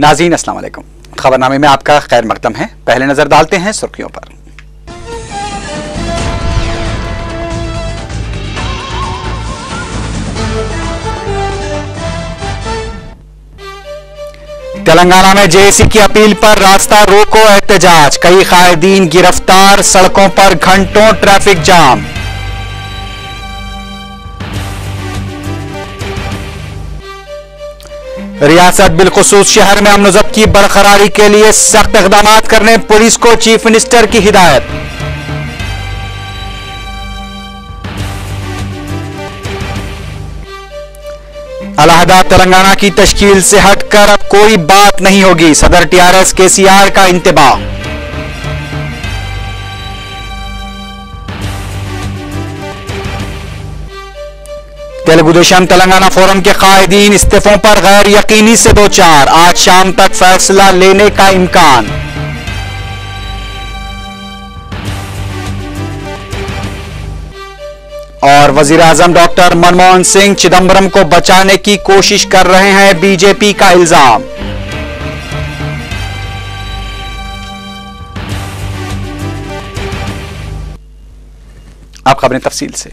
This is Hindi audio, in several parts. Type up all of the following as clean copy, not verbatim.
नाज़रीन अस्सलाम वालेकुम। खबरनामे में आपका खैर मकदम है। पहले नजर डालते हैं सुर्खियों पर। तेलंगाना में जेएसी की अपील पर रास्ता रोको एहतजाज, कई कायदीन गिरफ्तार, सड़कों पर घंटों ट्रैफिक जाम। रियासत बिलखुसूस शहर में अमन व ज़ब्त की बरकरारी के लिए सख्त इक़दाम करने पुलिस को चीफ मिनिस्टर की हिदायत। अलहदा तेलंगाना की तश्कील से हटकर अब कोई बात नहीं होगी, सदर टीआरएस केसीआर का इंतबाह। तेलुगु देशम तेलंगाना फोरम के कायदीन इस्तीफों पर गैर यकीनी से दो चार, आज शाम तक फैसला लेने का इम्कान। और वजीर आजम डॉक्टर मनमोहन सिंह चिदंबरम को बचाने की कोशिश कर रहे हैं, बीजेपी का इल्जाम। अब खबरें तफसील से।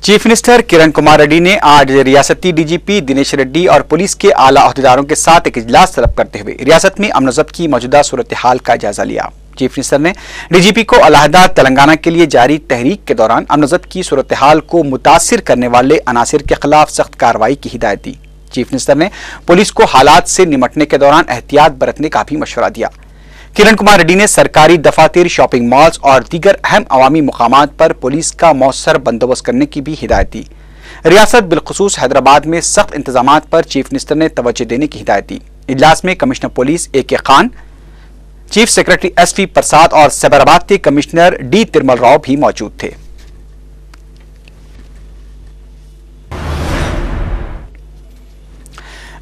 चीफ मिनिस्टर किरण कुमार रेड्डी ने आज रियासती डीजीपी दिनेश रेड्डी और पुलिस के आला अहदेदारों के साथ एक इजलास तलब करते हुए रियासत में अमन व ज़ब्त की मौजूदा सूरत हाल का जायजा लिया। चीफ मिनिस्टर ने डीजीपी को अलहदा तेलंगाना के लिए जारी तहरीक के दौरान अमन व ज़ब्त की सूरत हाल को मुतासिर करने वाले अनासिर के खिलाफ सख्त कार्रवाई की हिदायत दी। चीफ मिनिस्टर ने पुलिस को हालात से निपटने के दौरान एहतियात बरतने का भी मशवरा दिया। किरण कुमार रेड्डी ने सरकारी दफातर, शॉपिंग मॉल्स और दीगर अहम अवामी मुकामात पर पुलिस का मौसर बंदोबस्त करने की भी हिदायत दी। रियासत बिलखुसूस हैदराबाद में सख्त इंतजामात पर चीफ मिनिस्टर ने तवज्जो देने की हिदायत दी। इजलास में कमिश्नर पुलिस ए के खान, चीफ सेक्रेटरी एसपी प्रसाद और सैबराबाद के कमिश्नर डी तिरमल राव भी मौजूद थे।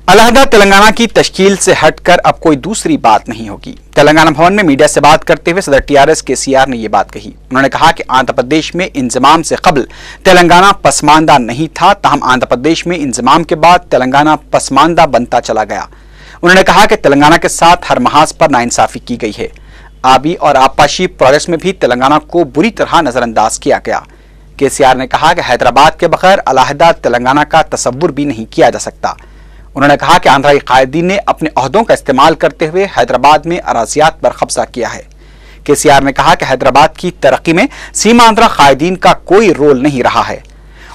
अलहदा तेलंगाना की तश्कील से हटकर अब कोई दूसरी बात नहीं होगी। तेलंगाना भवन में मीडिया से बात करते हुए सदर टीआरएस केसीआर ने यह बात कही। उन्होंने कहा कि आंध्र प्रदेश में इंजमाम से कबल तेलंगाना पसमानदा नहीं था, ताहम आंध्र प्रदेश में इंजमाम के बाद तेलंगाना पसमानदा बनता चला गया। उन्होंने कहा कि तेलंगाना के साथ हर महाज पर नाइंसाफी की गई है। आबी और आबपाशी प्रोजेक्ट्स में भी तेलंगाना को बुरी तरह नजरअंदाज किया गया। केसीआर ने कहा कि हैदराबाद के बगैर अलहदा तेलंगाना का तसव्वुर भी नहीं किया जा सकता। उन्होंने कहा कि आंध्राई कायदीन ने अपने ओहदों का इस्तेमाल करते हुए हैदराबाद में अराजियात पर कब्जा किया है। केसीआर ने कहा कि हैदराबाद की तरक्की में सीमा आंध्रा कायदीन का कोई रोल नहीं रहा है।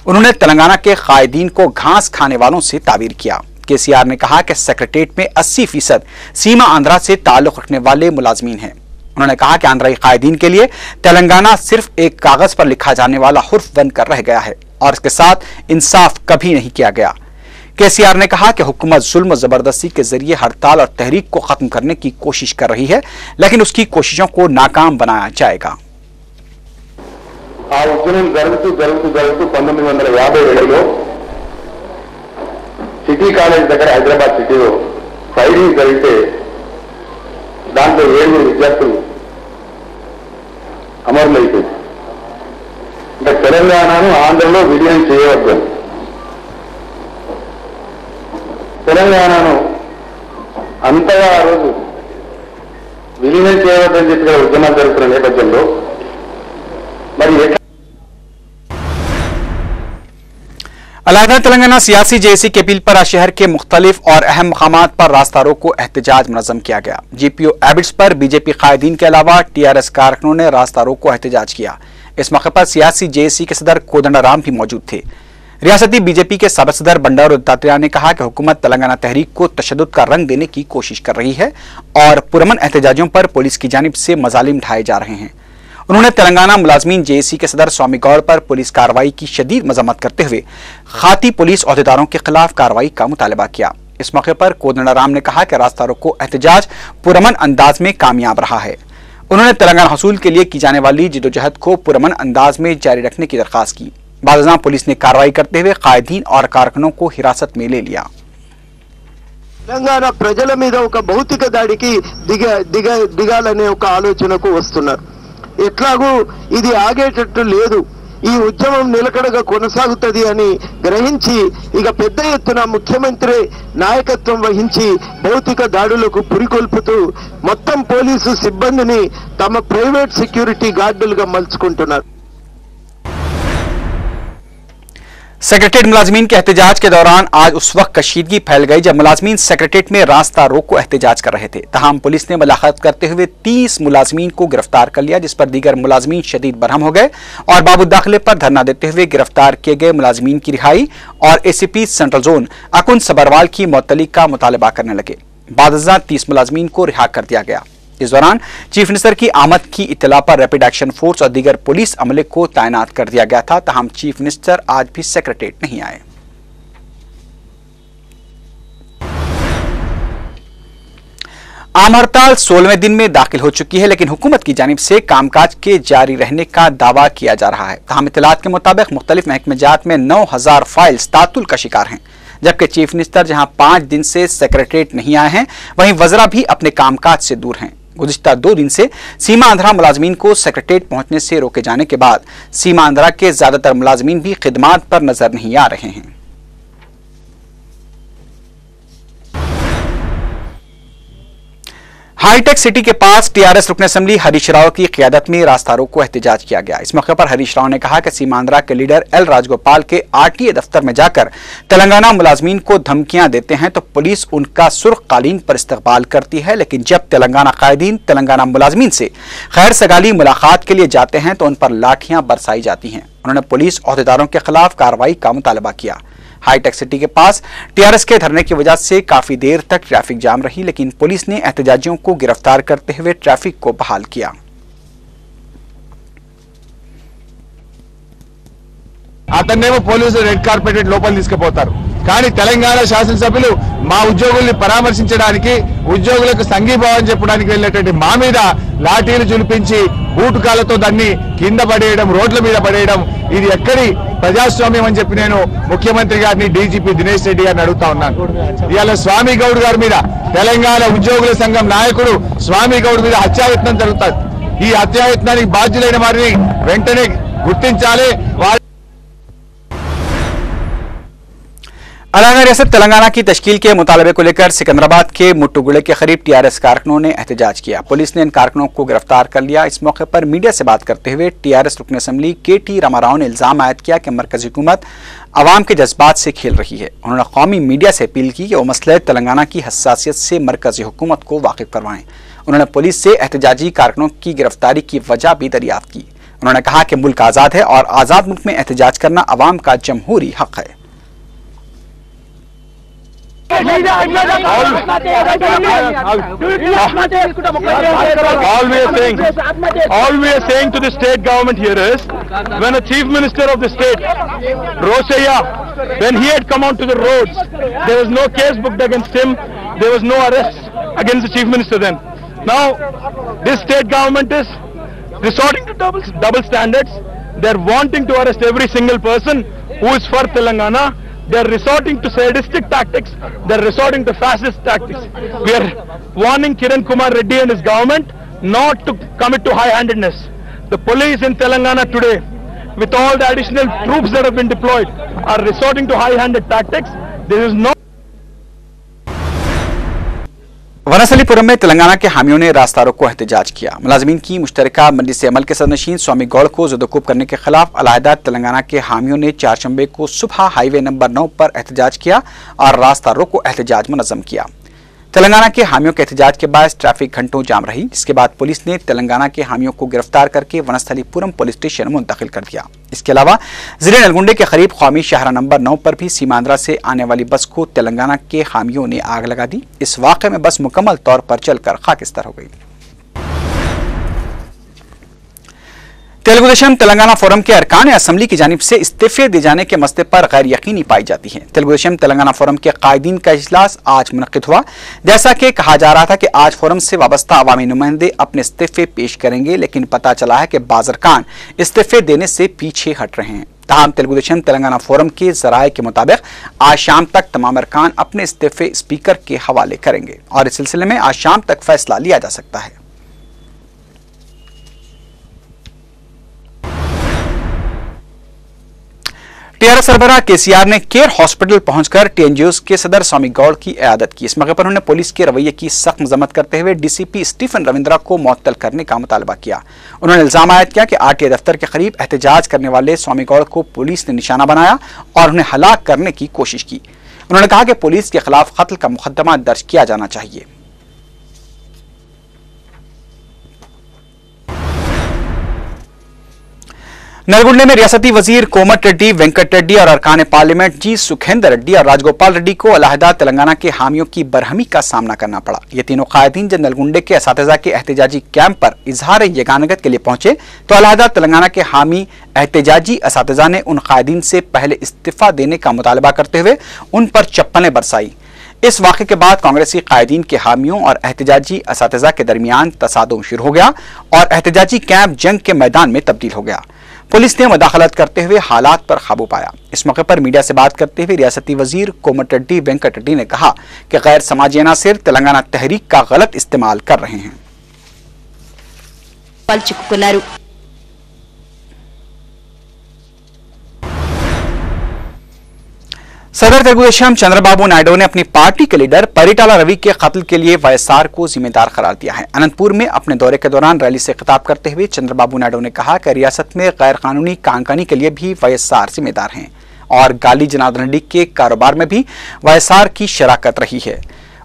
उन्होंने तेलंगाना के कायदीन को घास खाने वालों से ताबीर किया। केसीआर ने कहा कि सेक्रेटेरिएट में 80% सीमा आंध्रा से ताल्लुक रखने वाले मुलाजमीन हैं। उन्होंने कहा कि आंध्राई कायदीन के लिए तेलंगाना सिर्फ एक कागज पर लिखा जाने वाला हुर्फ बनकर रह गया है और इसके साथ इंसाफ कभी नहीं किया गया। केसीआर ने कहा कि हुकूमत जुल्म जबरदस्ती के जरिए हड़ताल और तहरीक को खत्म करने की कोशिश कर रही है, लेकिन उसकी कोशिशों को नाकाम बनाया जाएगा। ఆ ఉద్యమం జరుగుతూ 1957లో సిటీ కాలేజ్ దగ్గర హైదరాబాద్ సిటీలో ఫైరింగ్ జరిగితే దాంట్లో 7 విద్యార్థులు అమరులైపోయింది. అంటే తెలంగాణను ఆంధ్రలో విలీనం చేయవద్దని, తెలంగాణను అంతగా ఆ రోజు విలీనం చేయవద్దని చెప్పి ఉద్యమాలు జరుగుతున్న నేపథ్యంలో మరి अलहदा तेलंगाना सियासी जेएसी की अपील पर आज शहर के मुख्तलिफ और अहम मकामात पर रास्ता रोको एहतजाज मुनज़्ज़म किया गया। जीपीओ एबिट्स पर बीजेपी कायदीन के अलावा टीआरएस कारकुनों ने रास्ता रोको एहतजाज किया। इस मौके पर सियासी जेएसी के सदर कोदंडाराम भी मौजूद थे। रियासती बीजेपी के साबिक़ सदर बंडारू दत्तात्रेय ने कहा कि हुकूमत तेलंगाना तहरीक को तशद्दुद का रंग देने की कोशिश कर रही है और पुरअमन एहतजाजियों पर पुलिस की जानिब से मजालिम ढाए जा रहे हैं। उन्होंने तेलंगाना मुलाजमीन जेएसी के सदर स्वामी गौड़ पर पुलिस कार्रवाई की शदीद मजम्मत करते हुए खाती पुलिस अहदेदारों के खिलाफ कार्रवाई का मुतालबा किया। इस मौके पर कोदंडाराम ने कहा कि रास्ता रोको एहतजाज पुरअमन अंदाज में कामयाब रहा है। उन्होंने तेलंगाना हसूल के लिए की जाने वाली जिदोजहद को पुरअमन अंदाज में जारी रखने की दरख्वास्त की। बाज़ पुलिस ने कार्रवाई करते हुए कायदीन और कारकुनों को हिरासत में ले लिया। తెలంగాణ ప్రజల మీద ఒక భౌతిక దాడికి దిగాలనే ఒక ఆలోచనకు వస్తున్నారు. ఎట్లాగూ ఇది ఆగేటట్టు లేదు, ఈ ఉద్యమం నిలకడగా కొనసాగుతుంది అని గ్రహించి ఇక పెద్ద ఎత్తున ముఖ్యమంత్రి నాయకత్వం వహించి భౌతిక దాడులకు పురికొల్పుతూ మొత్తం పోలీసు సిబ్బందిని తమ ప్రైవేట్ సెక్యూరిటీ గార్డులుగా మలుచుకుంటున్నారు. सेक्रेटेरिएट मुलाजमीन के एहतजाज के दौरान आज उस वक्त कशीदगी फैल गई जब मुलाजमीन सेक्रेटेरिएट में रास्ता रोको एहतजाज कर रहे थे। तमाम पुलिस ने मुलाकात करते हुए 30 मुलाजमीन को गिरफ्तार कर लिया, जिस पर दीगर मुलाजमीन शदीद बरहम हो गए और बाबू दाखिले पर धरना देते हुए गिरफ्तार किए गए मुलाजमीन की रिहाई और एसीपी सेंट्रल जोन अकुन सबरवाल की मुअत्तली का मुतालबा करने लगे। बादजा 30 मुलाजमीन को रिहा कर दिया गया। इस दौरान चीफ मिनिस्टर की आमद की इत्तला पर रैपिड एक्शन फोर्स और दीगर पुलिस अमले को तैनात कर दिया गया था। तहम चीफ मिनिस्टर आज भी सेक्रेटेरिएट नहीं आए। आम हड़ताल 16वें दिन में दाखिल हो चुकी है, लेकिन हुकूमत की जानिब से कामकाज के जारी रहने का दावा किया जा रहा है। तहम इत्तलात के मुताबिक मुख्तलिफ महकमेजात में 9000 फाइल्स तातुल का शिकार हैं, जबकि चीफ मिनिस्टर जहां 5 दिन से सेक्रेटेरिएट नहीं आए हैं, वहीं वज़रा भी अपने कामकाज से दूर हैं। गुज़िश्ता 2 दिन से सीमा आंध्रा मुलाजमीन को सेक्रेटेरिएट पहुंचने से रोके जाने के बाद सीमा आंध्रा के ज्यादातर मुलाजमीन भी खिदमात पर नजर नहीं आ रहे हैं। हाईटेक सिटी के पास टीआरएस रुकन असेंबली हरीश राव की क़ियादत में रास्ता रोको एहतजाज किया गया। इस मौके पर हरीश राव ने कहा कि सीमांध्रा के लीडर एल राजगोपाल के आरटीए दफ्तर में जाकर तेलंगाना मुलाजमीन को धमकियां देते हैं तो पुलिस उनका सुर्ख कालीन पर इस्तकबाल करती है, लेकिन जब तेलंगाना कायदीन तेलंगाना मुलाजमीन से खैर सगाली मुलाकात के लिए जाते हैं तो उन पर लाठियां बरसाई जाती हैं। उन्होंने पुलिस अहदेदारों के खिलाफ कार्रवाई का मुतालबा किया। हाईटेक सिटी के पास टीआरएस के धरने की वजह से काफी देर तक ट्रैफिक जाम रही, लेकिन पुलिस ने एहतजाजियों को गिरफ्तार करते हुए ट्रैफिक को बहाल किया। అతన్నేమో పోలీసులు రెడ్ కార్పెటెడ్ లోపల తీసుకుపోతారు, కానీ తెలంగాణ శాసనసభ్యులు మా ఉద్యోగుల్ని పరామర్శించడానికి ఉద్యోగులకు సంఘీభావం చెప్పడానికి వెళ్ళేటువంటి మా మీద లాఠీలు చులిపించి బూటుకాలతో దాన్ని కింద పడేయడం, రోడ్ల మీద పడేయడం, ఇది ఎక్కడి ప్రజాస్వామ్యం అని చెప్పి నేను ముఖ్యమంత్రి గారిని డీజీపీ దినేష్ రెడ్డి గారిని అడుగుతా ఉన్నాను. ఇవాళ స్వామి గౌడ్ గారి మీద తెలంగాణ ఉద్యోగుల సంఘం నాయకుడు స్వామి గౌడ్ మీద హత్యాయత్నం జరుగుతుంది. ఈ హత్యాయత్నానికి బాధ్యులైన వారిని వెంటనే గుర్తించాలి. अलग रियासत तेलंगाना की तश्कील के मुतालबे को लेकर सिकंदराबाद के मुट्टुगुड़े के करीब टीआरएस कारकुनों ने एहतजाज किया। पुलिस ने इन कारकुनों को गिरफ्तार कर लिया। इस मौके पर मीडिया से बात करते हुए टीआरएस रुकन असेंबली केटी रामाराव ने इल्जाम आयद किया कि मरकजी हुकूमत अवाम के जज्बात से खेल रही है। उन्होंने कौमी मीडिया से अपील की कि वो मसले तेलंगाना की हसासियत से मरकजी हुकूमत को वाकिफ करवाएं। उन्होंने पुलिस से एहतजाजी कारकुनों की गिरफ्तारी की वजह भी दरियाफ्त की। उन्होंने कहा कि मुल्क आज़ाद है और आज़ाद मुल्क में एहतजाज करना अवाम का जमहूरी हक है। All we are saying to the state government here is, when a chief minister of the state, Roshaya, when he had come onto the roads, there was no case booked against him, there was no arrest against the chief minister then. Now, this state government is resorting to double standards. They're wanting to arrest every single person who is for Telangana. They're resorting to sadistic tactics. They're resorting to fascist tactics. We are warning Kiran Kumar Reddy and his government not to commit to high-handedness. The police in Telangana today, with all the additional troops that have been deployed, are resorting to high-handed tactics. There is no Vanasthalipuram में तेलंगाना के हामियों ने रास्ता रोको एहतजाज किया। मुलाजमीन की मुश्तरका मंडी से अमल के सदनशीन स्वामी गौड़ को ज़दोकूब करने के खिलाफ अलहदा तेलंगाना के हामियों ने 4 शंबे को सुबह हाईवे नंबर 9 पर एहतजाज किया और रास्ता रोको एहतजाज मुनज़्ज़म किया। तेलंगाना के हामियों के एहतजाज के बाद ट्रैफिक घंटों जाम रही, जिसके बाद पुलिस ने तेलंगाना के हामियों को गिरफ्तार करके वनस्थलीपुरम पुलिस स्टेशन मुंतकिल कर दिया। इसके अलावा जिले नलगुंडे के करीब कौमी शाहरा नंबर 9 पर भी सीमांध्रा से आने वाली बस को तेलंगाना के हामियों ने आग लगा दी। इस वाक़े में बस मुकम्मल तौर पर चलकर खाकिस्तार हो गई। तेलुगु देशम तेलंगाना फोरम के अरकान असम्बली की जानिब से इस्तीफे दिए जाने के मसले पर गैर यकीनी पाई जाती है। तेलुगु देशम तेलंगाना फोरम के कायदीन का इजलास आज मुनक्किद हुआ। जैसा कि कहा जा रहा था कि आज फोरम से वाबस्ता अवामी नुमाइंदे अपने इस्तीफे पेश करेंगे, लेकिन पता चला है कि बाज़ अरकान इस्तीफे देने से पीछे हट रहे हैं। ताहम तेलुगुदेशम तेलंगाना फोरम के जराये के मुताबिक आज शाम तक तमाम अरकान अपने इस्तीफे स्पीकर के हवाले करेंगे और इस सिलसिले में आज शाम तक फैसला लिया जा सकता है। टीआरएस सरबराह केसीआर ने केयर हॉस्पिटल पहुंचकर टीएनजीओ के सदर स्वामी गौड़ की इयादत की। इस मौके पर उन्होंने पुलिस के रवैये की सख्त मजम्मत करते हुए डीसीपी स्टीफन रविंद्रा को मुअत्तल करने का मुतालबा किया। उन्होंने इल्जाम आयद किया कि आरटीआई दफ्तर के करीब एहतजाज करने वाले स्वामी गौड़ को पुलिस ने निशाना बनाया और उन्हें हलाक करने की कोशिश की। उन्होंने कहा कि पुलिस के खिलाफ कत्ल का मुकदमा दर्ज किया जाना चाहिए। नलगुंडे में रियासती वजीर कोमट रेड्डी, वेंकट रेड्डी और अरकान पार्लियामेंट जी सुखेंदर रेड्डी और राजगोपाल रेड्डी को अलहदा तेलंगाना के हामियों की बरहमी का सामना करना पड़ा। ये तीनों कायदीन जब नलगुंडे के असातिज़ा के एहतजाजी कैंप पर इजहार यगानगत के लिए पहुंचे तो अलहदा तेलंगाना के हामी एहतजाजी असातिज़ा ने उन कायदीन से पहले इस्तीफा देने का मुतालबा करते हुए उन पर चप्पलें बरसाई। इस वाक़े के बाद कांग्रेसी कायदीन के हामियों और एहतजाजी असातिज़ा के दरमियान तसादुम शुरू हो गया और एहतजाजी कैंप जंग के मैदान में तब्दील हो गया। पुलिस ने मुदाखलत करते हुए हालात पर काबू पाया। इस मौके पर मीडिया से बात करते हुए रियासती वजीर कोमट रेड्डी, वेंकट रेड्डी ने कहा कि गैर समाजी अनासिर तेलंगाना तहरीक का गलत इस्तेमाल कर रहे हैं। सदर तेलुगुदेशम चंद्रबाबू नायडू ने अपनी पार्टी के लीडर परिटाला रवि के कत्ल के लिए वाईएसआर को जिम्मेदार करार दिया है। अनंतपुर में अपने दौरे के दौरान रैली से खिताब करते हुए चंद्रबाबू नायडू ने कहा कि रियासत में गैर कानूनी कांकानी के लिए भी वाईएसआर जिम्मेदार हैं और गाली जनार्दन रेड्डी के कारोबार में भी वाईएसआर की शराकत रही है।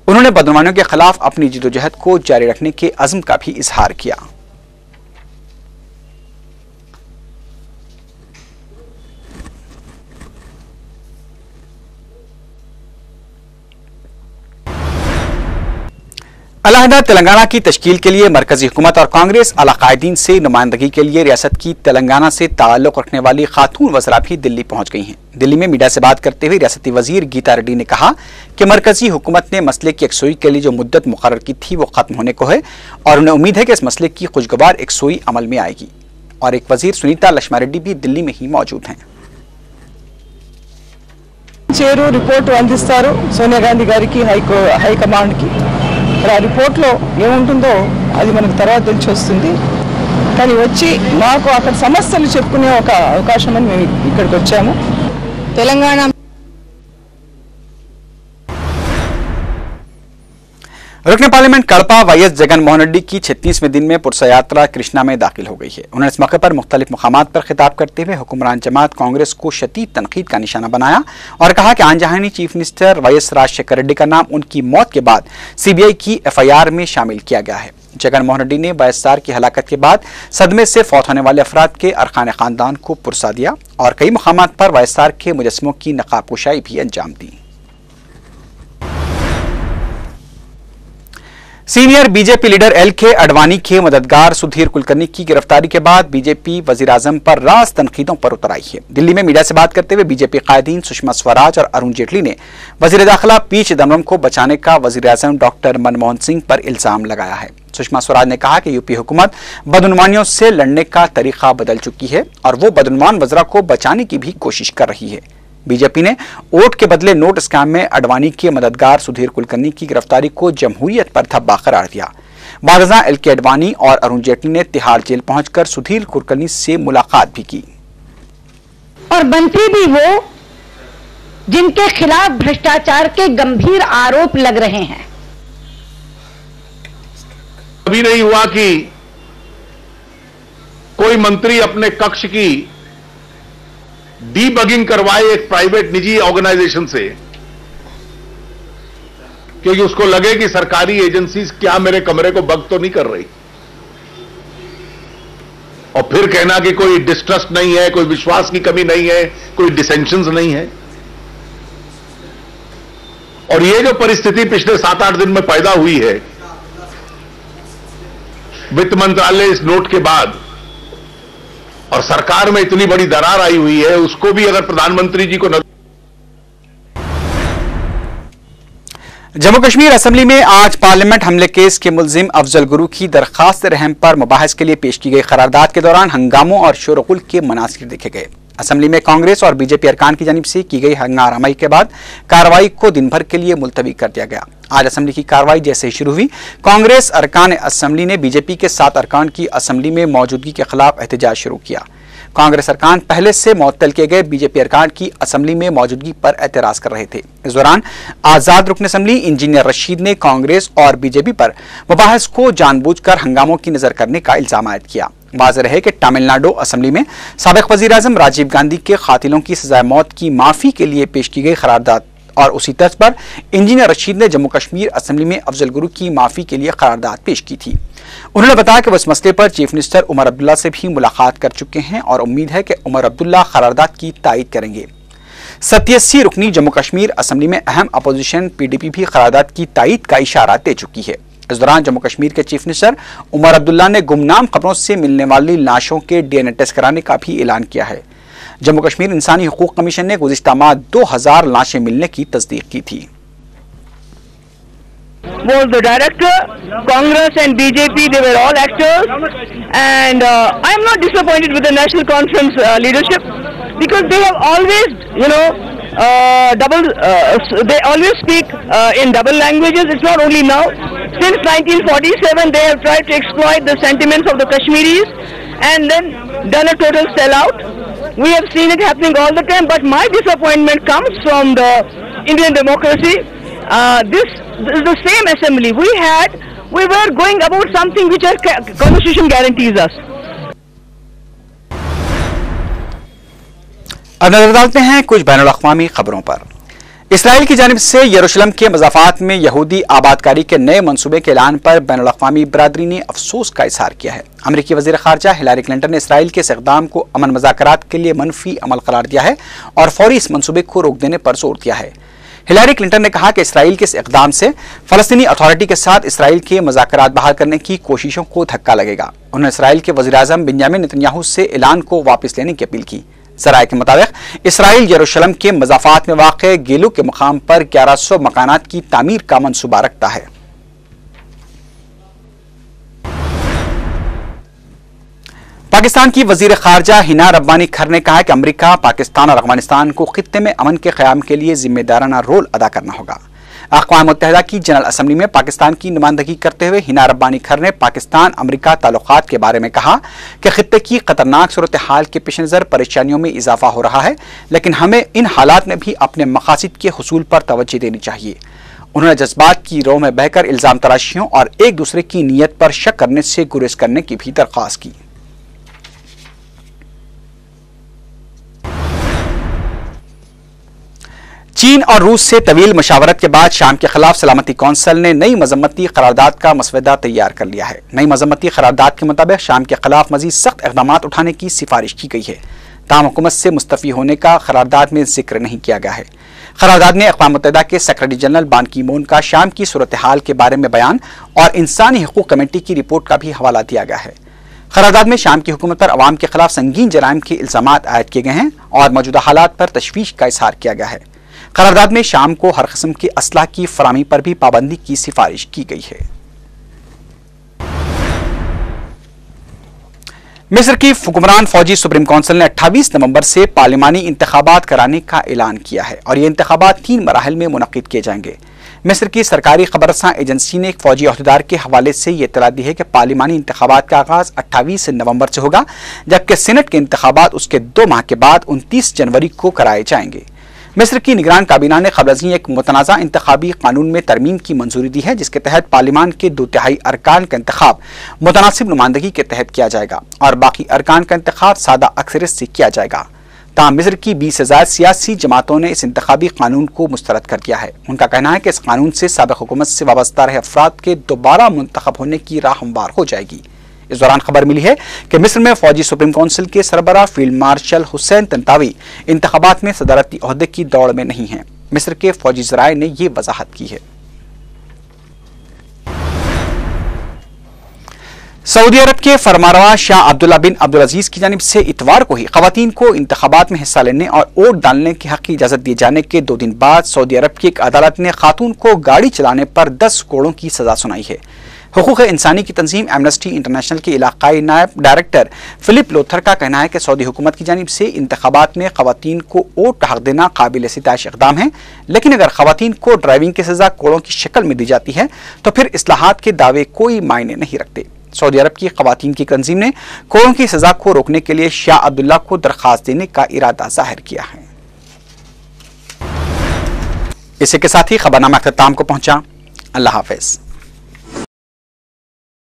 उन्होंने बदनवानियों के खिलाफ अपनी जिदोजहद को जारी रखने के अज़्म का भी इजहार किया। अलहदा तेलंगाना की तश्कील के लिए मरकजी हुकूमत और कांग्रेस अलाकायदीन से नुमाइंदगी के लिए रियासत की तेलंगाना से ताल्लुक रखने वाली खातून वज़रा भी दिल्ली पहुंच गई हैं। दिल्ली में मीडिया से बात करते हुए रियासती वजीर गीता रेड्डी ने कहा कि मरकजी हुकूमत ने मसले की यकसुई के लिए जो मुद्दत मुकर्रर की थी वो खत्म होने को है और उन्हें उम्मीद है कि इस मसले की खुशगवार यकसुई अमल में आएगी। और एक वजीर सुनीता लक्ष्मा रेड्डी भी दिल्ली में ही मौजूद हैं। చేరు రిపోర్ట్ అందిస్తారు సోనియా గాంధీ గారికి హైకమాండ్ కి ఆ రిపోర్ట్ లో ఏముంటుందో అది మనకు తర్వాత తెలిసి వస్తుంది కానీ వచ్చి మాకు అక్కడ సమస్యలు చెప్పుకునే ఒక అవకాశం అని మేము ఇక్కడికి వచ్చాము తెలంగాణ रुकन पार्लियामेंट कड़पा वाईएस जगन मोहन रेड्डी की 36वें दिन में पुरसा यात्रा कृष्णा में दाखिल हो गई है। उन्होंने इस मौके पर मुख्तलिफ मकामात पर खिताब करते हुए हुक्मरान जमात कांग्रेस को शदीद तनकीद का निशाना बनाया और कहा कि आनजहानी chief minister YS Rajasekhara Reddy का नाम उनकी मौत के बाद सीबीआई की एफआईआर में शामिल किया गया है। जगन मोहन रेड्डी ने वाईएसआर की हलाकत के बाद सदमे से फौत होने वाले अफराद के अरकान खानदान को पुरसा दिया और कई मकामात पर वाईएसआर के मुजस्समों की नकाबपोशाई भी अंजाम दी। Senior BJP leader L K. Advani के मददगार सुधीर कुलकर्णी की गिरफ्तारी के बाद बीजेपी वजीर आजम पर राज तनकीदों पर उतर आई है। दिल्ली में मीडिया से बात करते हुए बीजेपी कायदीन सुषमा स्वराज और अरुण जेटली ने वजीर दाखिला पी चिदम्बरम को बचाने का वजीर आजम डॉक्टर मनमोहन सिंह पर इल्जाम लगाया है। सुषमा स्वराज ने कहा कि यूपी हुकूमत बदनुमानियों से लड़ने का तरीका बदल चुकी है और वो बदनुमान वज़रा को बचाने की भी कोशिश कर रही है। बीजेपी ने वोट के बदले नोट स्कैम में अडवाणी के मददगार सुधीर कुलकर्णी की गिरफ्तारी को जमहूरियत पर धब्बा करार दिया। बादशाह एल.के. अडवाणी और अरुण जेटली ने तिहाड़ जेल पहुंचकर सुधीर कुलकर्णी से मुलाकात भी की। और मंत्री भी वो जिनके खिलाफ भ्रष्टाचार के गंभीर आरोप लग रहे हैं। कभी नहीं हुआ कि कोई मंत्री अपने कक्ष की डीबगिंग करवाए एक प्राइवेट निजी ऑर्गेनाइजेशन से, क्योंकि उसको लगे कि सरकारी एजेंसीज क्या मेरे कमरे को बग तो नहीं कर रही, और फिर कहना कि कोई डिस्ट्रस्ट नहीं है, कोई विश्वास की कमी नहीं है, कोई डिसेंशंस नहीं है। और ये जो परिस्थिति पिछले 7-8 दिन में पैदा हुई है, वित्त मंत्रालय इस नोट के बाद और सरकार में इतनी बड़ी दरार आई हुई है, उसको भी अगर प्रधानमंत्री जी को जम्मू कश्मीर असेंबली में आज पार्लियामेंट हमले केस के मुलजिम अफजल गुरु की दरखास्त रहम पर मुबाहिस के लिए पेश की गई करारदाद के दौरान हंगामों और शोरगुल के मनासिर देखे गए। असेंबली में कांग्रेस और बीजेपी अरकान की जानिब से की गई हंगामाई के बाद कार्रवाई को दिन भर के लिए मुलतवी कर दिया गया। आज असेंबली की कार्रवाई जैसे ही शुरू हुई, कांग्रेस अरकान असेंबली ने बीजेपी के 7 अरकान की असेंबली में मौजूदगी के खिलाफ एहतजाज शुरू किया। कांग्रेस अरकान पहले से मुअत्तल किए गए बीजेपी अरकान की असेंबली में मौजूदगी पर एतराज कर रहे थे। इस दौरान आजाद रुकन असेंबली इंजीनियर रशीद ने कांग्रेस और बीजेपी पर मुबाहिस को जानबूझकर हंगामों की नजर करने का इल्जाम आयद किया। वाज़ेह रहे कि तमिलनाडु असेंबली में साबिक वज़ीर आज़म राजीव गांधी के कातिलों की सजाए मौत की माफी के लिए पेश की गई करारदाद और उसी तर्ज पर इंजीनियर रशीद ने जम्मू कश्मीर असेंबली में अफजल गुरु की माफी के लिए करारदाद पेश की थी। उन्होंने बताया कि वह इस मसले पर चीफ मिनिस्टर उमर अब्दुल्ला से भी मुलाकात कर चुके हैं और उम्मीद है कि उमर अब्दुल्ला करारदाद की तायीद करेंगे। 87 रुकनी जम्मू कश्मीर असेंबली में अहम अपोजिशन पीडीपी भी करारदाद की तायीद का इशारा दे चुकी है। इस दौरान जम्मू कश्मीर के चीफ मिनिस्टर उमर अब्दुल्ला ने गुमनाम खबरों से मिलने वाली लाशों के डीएनए टेस्ट कराने का भी ऐलान किया है। जम्मू कश्मीर इंसानी हुकूक कमीशन ने गुज़िश्ता माह 2000 लाशें मिलने की तस्दीक की थी। Was the director, Congress and BJP, they were all actors, and I am not disappointed with the National Conference leadership because they have always, they always speak in double languages. It's not only now. Since 1947, they have tried to exploit the sentiments of the Kashmiris and then done a total sellout. We have seen it happening all the time, but my disappointment comes from the Indian democracy. This is the same assembly we were going about something which our constitution guarantees us. अब नजर डालते हैं कुछ बैनुल अक़वामी खबरों पर। इसराइल की जानिब से यरूशलेम के मज़ाफ़ात में यहूदी आबादकारी के नए मंसूबे के ऐलान पर बैनुल अक़वामी बरादरी ने अफसोस का इज़हार किया है। अमरीकी वज़ीर ख़ारजा हिलारी क्लिंटन ने इसराइल के इस इक़दाम को अमन मुज़ाकरात के लिए मनफी अमल करार दिया है और फौरी इस मंसूबे को रोक देने पर जोर दिया है। हिलारी क्लिंटन ने कहा कि इसराइल के इस इक़दाम से फ़लस्तीनी अथॉरिटी के साथ इसराइल के मुज़ाकरात बहाल करने की कोशिशों को धक्का लगेगा। उन्होंने इसराइल के वज़ीर आज़म बेंजामिन नेतन्याहू से ऐलान को वापस लेने की अपील की। ज़राए के मुताबिक इसराइल यरूशलेम के मज़ाफ़ात में वाक़े गेलू के मुकाम पर 1100 मकानात की तामीर का मंसूबा रखता है। पाकिस्तान की वज़ीर ख़ारजा हिना रब्बानी खर ने कहा कि अमरीका, पाकिस्तान और अफ़गानिस्तान को खित्ते में अमन के क़याम के लिए जिम्मेदाराना रोल अदा करना होगा। अक़वाम मुत्तहिदा की जनरल असम्बली में पाकिस्तान की नुमाइंदगी करते हुए हिना रब्बानी खर ने पाकिस्तान अमरीका ताल्लुकात के बारे में कहा कि खित्ते की खतरनाक सूरत हाल के पेश नज़र परेशानियों में इजाफा हो रहा है, लेकिन हमें इन हालात में भी अपने मकासद के हुसूल पर तवज्जो देनी चाहिए। उन्होंने जज्बात की रो में बहकर इल्ज़ाम तराशियों और एक दूसरे की नीयत पर शक करने से गुरेज करने की भी दरख्वास्त की। चीन और रूस से तवील मशावरत के बाद शाम के खिलाफ सलामती कौंसिल ने नई मजम्मती करारदाद का मसवदा तैयार कर लिया है। नई मजम्मती करारदाद के मुताबिक शाम के खिलाफ मजीद सख्त इक़दाम उठाने की सिफारिश की गई है। ताहम हुकूमत से मुस्तफ़ी होने का करारदाद में जिक्र नहीं किया गया है। करारदाद में अक़वाम मुत्तहिदा के सेक्रेटरी जनरल बान की मून का शाम की सूरत हाल के बारे में बयान और इंसानी हुकूक कमेटी की रिपोर्ट का भी हवाला दिया गया है। करारदाद में शाम की हुकूमत पर अवाम के खिलाफ संगीन जराइम के इल्ज़ामात आयद किए गए हैं और मौजूदा हालात पर तशवीश का इज़हार किया गया है। करारदाद में शाम को हर किस्म के असलाह की फराहमी पर भी पाबंदी की सिफारिश की गई है। मिस्र की हुक्मरान फौजी सुप्रीम काउंसिल ने 28 नवंबर से पार्लिमानी इंतखाबात कराने का ऐलान किया है और ये इंतखाबात 3 मराहिल में मुनक़िद किए जाएंगे। मिस्र की सरकारी खबरसां एजेंसी ने एक फौजी अहदेदार के हवाले से ये इत्तला दी है कि पार्लिमानी इंतखाबात का आगाज 28 नवंबर से होगा, जबकि सीनेट के इंतखाबात उसके 2 माह के बाद 29 जनवरी को कराए जाएंगे। मिस्र की निगरान काबीना ने कबल अज़ एक मुतनाज़ा इंतखाबी कानून में तरमीम की मंजूरी दी है, जिसके तहत पार्लिमान के 2/3 अरकान का इंतखाब मुतनासिब नुमाइंदगी के तहत किया जाएगा और बाकी अरकान का इंतखाब सादा अक्सरियत से किया जाएगा। ताहम मिस्र की 20,000 सियासी जमातों ने इस इंतखाबी कानून को मुस्तरद कर दिया है। उनका कहना है कि इस कानून से साबिक़ हुकूमत से वाबस्ता रहे अफराद के दोबारा मुंतखब होने की राह हमवार हो जाएगी। इस दौरान खबर मिली है कि मिस्र में फौजी सुप्रीम काउंसिल के सरबराह फील्ड मार्शल हुसैन तंतावी इंतखाबात में सदारती ओहदे की दौड़ में नहीं हैं। मिस्र के फौजी ज़राए ने यह वजाहत की है। सऊदी अरब के फरमारवा शाह अब्दुल्ला बिन अब्दुल अजीज की जानिब से इतवार को ही खवातीन को इंतखाबात में हिस्सा लेने और वोट डालने के हक की इजाजत दिए जाने के 2 दिन बाद सऊदी अरब की एक अदालत ने खातून को गाड़ी चलाने पर 10 कोड़ों की सजा सुनाई है। हुकूक इंसानी की तंजीम एमनेस्टी इंटरनेशनल के इलाकाई नायब डायरेक्टर फिलिप लोथर का कहना है कि सऊदी हुकूमत की जानिब से इंतखाबात में खवातीन को वोट हक देना काबिल सिताइश इक़दाम है, लेकिन अगर खवातीन को ड्राइविंग की सजा कोड़ों की शक्ल में दी जाती है तो फिर इस्लाहात के दावे कोई मायने नहीं रखते। सऊदी अरब की खवातीन की तंजीम ने कोड़ों की सजा को रोकने के लिए शाह अब्दुल्ला को दरख्वास्त देने का इरादा जाहिर किया है। इसी के साथ ही खबरनामा अख्ताम को पहुंचा। अल्लाह हाफिज।